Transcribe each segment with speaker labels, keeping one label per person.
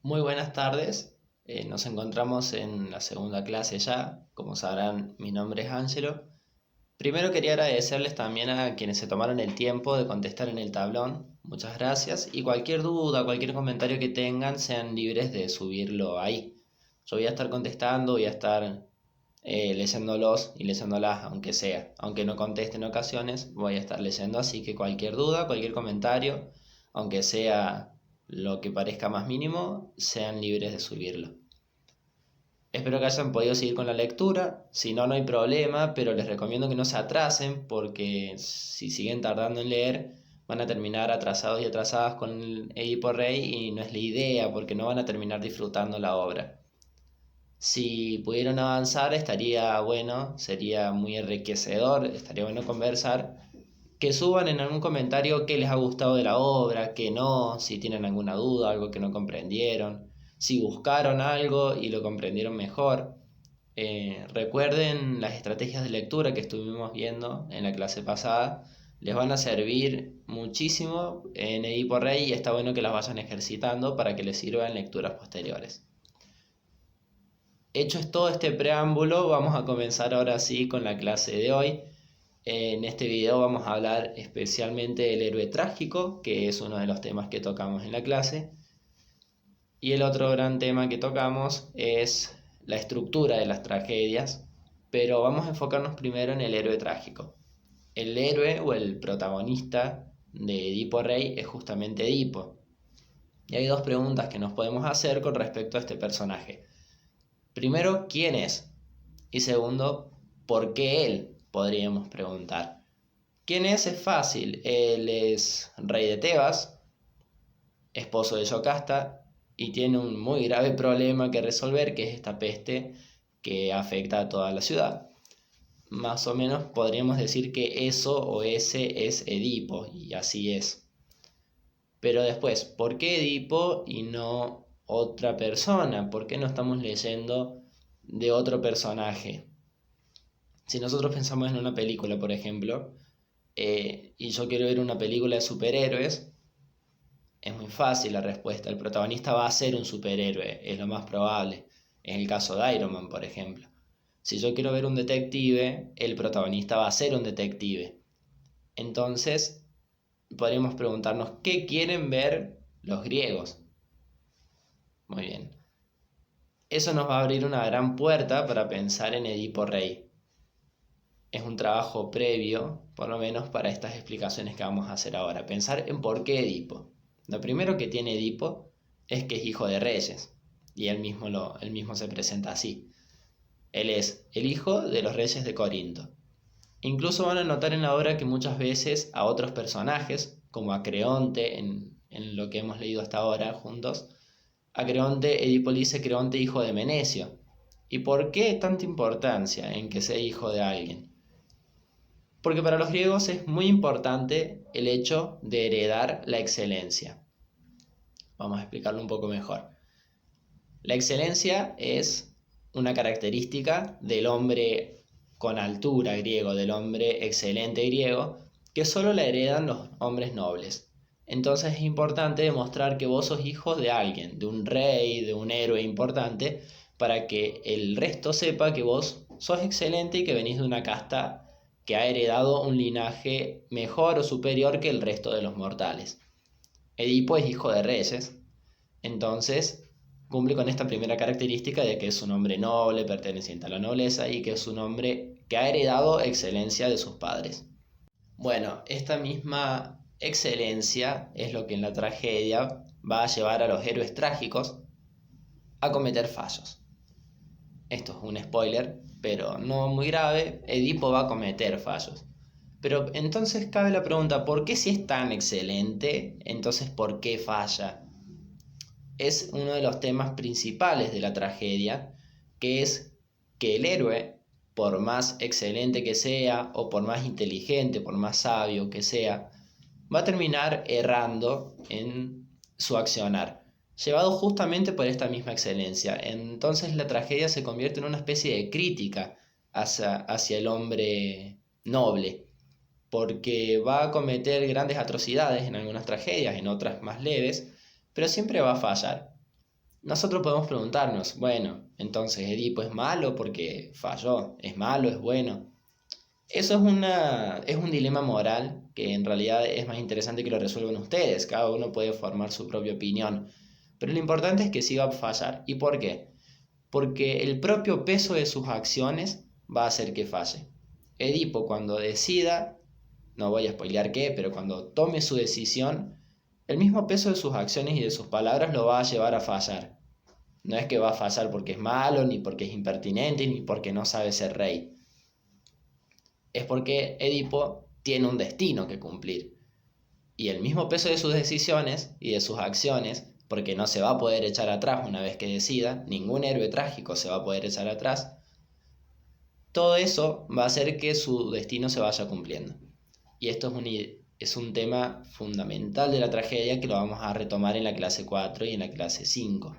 Speaker 1: Muy buenas tardes. Nos encontramos en la segunda clase ya. Como sabrán, mi nombre es Ángelo. Primero quería agradecerles también a quienes se tomaron el tiempo de contestar en el tablón. Muchas gracias. Y cualquier duda, cualquier comentario que tengan, sean libres de subirlo ahí. Yo voy a estar contestando, voy a estar leyéndolos y leyéndolas, aunque sea. Aunque no conteste en ocasiones, voy a estar leyendo. Así que cualquier duda, cualquier comentario, aunque sea lo que parezca más mínimo, sean libres de subirlo. Espero que hayan podido seguir con la lectura, si no, no hay problema, pero les recomiendo que no se atrasen porque si siguen tardando en leer van a terminar atrasados y atrasadas con el Edipo Rey y no es la idea porque no van a terminar disfrutando la obra. Si pudieron avanzar estaría bueno, sería muy enriquecedor, estaría bueno conversar, que suban en algún comentario qué les ha gustado de la obra, qué no, si tienen alguna duda, algo que no comprendieron, si buscaron algo y lo comprendieron mejor. Recuerden las estrategias de lectura que estuvimos viendo en la clase pasada, les van a servir muchísimo en Edipo Rey y está bueno que las vayan ejercitando para que les sirva en lecturas posteriores. Hecho es todo este preámbulo, vamos a comenzar ahora sí con la clase de hoy. En este video vamos a hablar especialmente del héroe trágico, que es uno de los temas que tocamos en la clase. Y el otro gran tema que tocamos es la estructura de las tragedias, pero vamos a enfocarnos primero en el héroe trágico. El héroe o el protagonista de Edipo Rey es justamente Edipo. Y hay dos preguntas que nos podemos hacer con respecto a este personaje. Primero, ¿quién es? Y segundo, ¿por qué él? Podríamos preguntar. ¿Quién es? Es fácil. Él es rey de Tebas, esposo de Yocasta, y tiene un muy grave problema que resolver, que es esta peste que afecta a toda la ciudad. Más o menos podríamos decir que eso o ese es Edipo, y así es. Pero después, ¿por qué Edipo y no otra persona? ¿Por qué no estamos leyendo de otro personaje? Si nosotros pensamos en una película, por ejemplo, y yo quiero ver una película de superhéroes, es muy fácil la respuesta. El protagonista va a ser un superhéroe, es lo más probable. Es el caso de Iron Man, por ejemplo. Si yo quiero ver un detective, el protagonista va a ser un detective. Entonces, podríamos preguntarnos, ¿qué quieren ver los griegos? Muy bien. Eso nos va a abrir una gran puerta para pensar en Edipo Rey. Es un trabajo previo, por lo menos para estas explicaciones que vamos a hacer ahora. Pensar en por qué Edipo. Lo primero que tiene Edipo es que es hijo de reyes, y él mismo se presenta así. Él es el hijo de los reyes de Corinto. Incluso van a notar en la obra que muchas veces a otros personajes, como a Creonte, en lo que hemos leído hasta ahora juntos, a Creonte Edipo le dice Creonte hijo de Menecio. ¿Y por qué tanta importancia en que sea hijo de alguien? Porque para los griegos es muy importante el hecho de heredar la excelencia. Vamos a explicarlo un poco mejor. La excelencia es una característica del hombre con altura griego, del hombre excelente griego, que solo la heredan los hombres nobles. Entonces es importante demostrar que vos sos hijo de alguien, de un rey, de un héroe importante, para que el resto sepa que vos sos excelente y que venís de una casta que ha heredado un linaje mejor o superior que el resto de los mortales. Edipo es hijo de reyes, entonces cumple con esta primera característica de que es un hombre noble, perteneciente a la nobleza y que es un hombre que ha heredado excelencia de sus padres. Bueno, esta misma excelencia es lo que en la tragedia va a llevar a los héroes trágicos a cometer fallos. Esto es un spoiler, pero no muy grave. Edipo va a cometer fallos. Pero entonces cabe la pregunta, ¿por qué si es tan excelente, entonces por qué falla? Es uno de los temas principales de la tragedia, que es que el héroe, por más excelente que sea, o por más inteligente, por más sabio que sea, va a terminar errando en su accionar, llevado justamente por esta misma excelencia. Entonces la tragedia se convierte en una especie de crítica hacia el hombre noble, porque va a cometer grandes atrocidades en algunas tragedias, en otras más leves, pero siempre va a fallar. nosotros podemos preguntarnos, bueno, entonces Edipo es malo porque falló, es malo, es bueno. Eso es un dilema moral que en realidad es más interesante que lo resuelvan ustedes. Cada uno puede formar su propia opinión. Pero lo importante es que sí va a fallar. ¿Y por qué? Porque el propio peso de sus acciones va a hacer que falle. Edipo cuando decida, no voy a spoilear qué, pero cuando tome su decisión, el mismo peso de sus acciones y de sus palabras lo va a llevar a fallar. No es que va a fallar porque es malo, ni porque es impertinente, ni porque no sabe ser rey. Es porque Edipo tiene un destino que cumplir. Y el mismo peso de sus decisiones y de sus acciones, porque no se va a poder echar atrás una vez que decida, ningún héroe trágico se va a poder echar atrás, todo eso va a hacer que su destino se vaya cumpliendo. Y esto es un tema fundamental de la tragedia que lo vamos a retomar en la clase 4 y en la clase 5.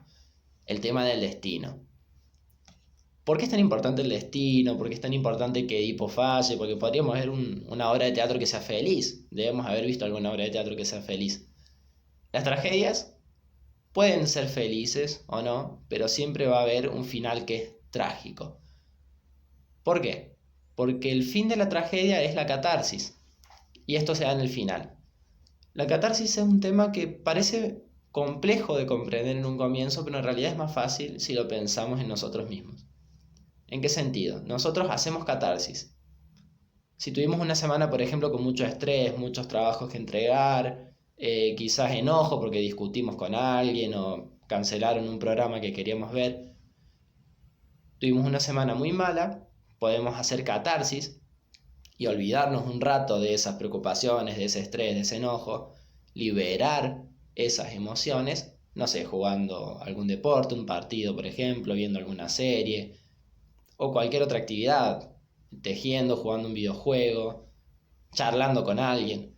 Speaker 1: El tema del destino. ¿Por qué es tan importante el destino? ¿Por qué es tan importante que Edipo falle? Porque podríamos ver una obra de teatro que sea feliz. Debemos haber visto alguna obra de teatro que sea feliz. Las tragedias pueden ser felices o no, pero siempre va a haber un final que es trágico. ¿Por qué? Porque el fin de la tragedia es la catarsis. Y esto se da en el final. La catarsis es un tema que parece complejo de comprender en un comienzo, pero en realidad es más fácil si lo pensamos en nosotros mismos. ¿En qué sentido? Nosotros hacemos catarsis. Si tuvimos una semana, por ejemplo, con mucho estrés, muchos trabajos que entregar, quizás enojo porque discutimos con alguien o cancelaron un programa que queríamos ver, tuvimos una semana muy mala, podemos hacer catarsis y olvidarnos un rato de esas preocupaciones, de ese estrés, de ese enojo, liberar esas emociones, no sé, jugando algún deporte, un partido, por ejemplo, viendo alguna serie o cualquier otra actividad, tejiendo, jugando un videojuego, charlando con alguien.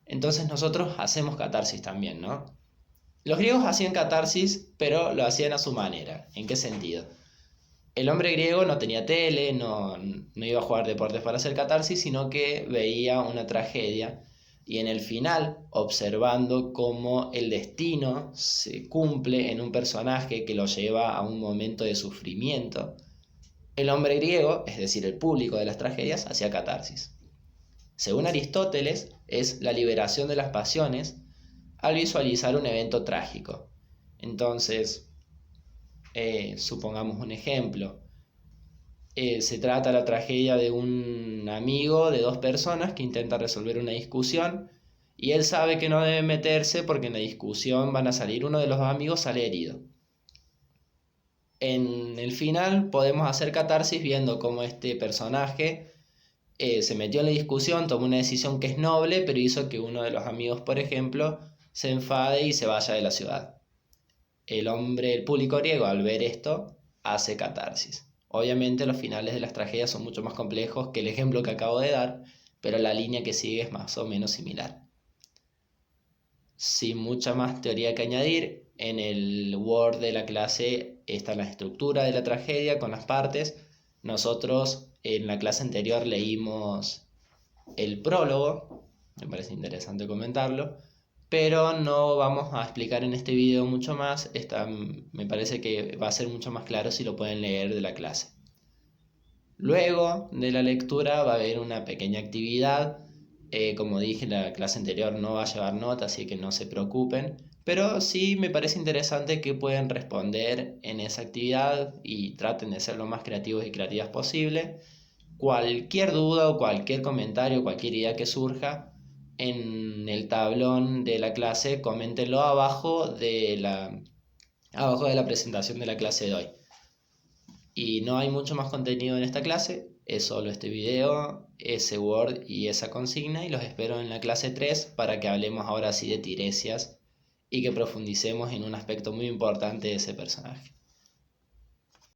Speaker 1: Entonces nosotros hacemos catarsis también, ¿no? Los griegos hacían catarsis, pero lo hacían a su manera. ¿En qué sentido? El hombre griego no tenía tele, no iba a jugar deportes para hacer catarsis, sino que veía una tragedia y en el final, observando cómo el destino se cumple en un personaje que lo lleva a un momento de sufrimiento, el hombre griego, es decir, el público de las tragedias, hacía catarsis. Según Aristóteles, es la liberación de las pasiones al visualizar un evento trágico. Entonces, supongamos un ejemplo. Se trata la tragedia de un amigo de dos personas que intenta resolver una discusión y él sabe que no debe meterse porque en la discusión van a salir, uno de los dos amigos sale herido. En el final podemos hacer catarsis viendo cómo este personaje se metió en la discusión, tomó una decisión que es noble, pero hizo que uno de los amigos, por ejemplo, se enfade y se vaya de la ciudad. El público griego, al ver esto, hace catarsis. Obviamente los finales de las tragedias son mucho más complejos que el ejemplo que acabo de dar, pero la línea que sigue es más o menos similar. Sin mucha más teoría que añadir, en el Word de la clase está la estructura de la tragedia con las partes. Nosotros en la clase anterior leímos el prólogo, me parece interesante comentarlo, pero no vamos a explicar en este video mucho más. Me parece que va a ser mucho más claro si lo pueden leer de la clase. Luego de la lectura va a haber una pequeña actividad. Como dije, la clase anterior no va a llevar nota, así que no se preocupen. Pero sí me parece interesante que pueden responder en esa actividad y traten de ser lo más creativos y creativas posible. Cualquier duda o cualquier comentario, cualquier idea que surja en el tablón de la clase, coméntenlo abajo de la presentación de la clase de hoy. Y no hay mucho más contenido en esta clase, es solo este video, ese Word y esa consigna, y los espero en la clase 3 para que hablemos ahora sí de Tiresias y que profundicemos en un aspecto muy importante de ese personaje.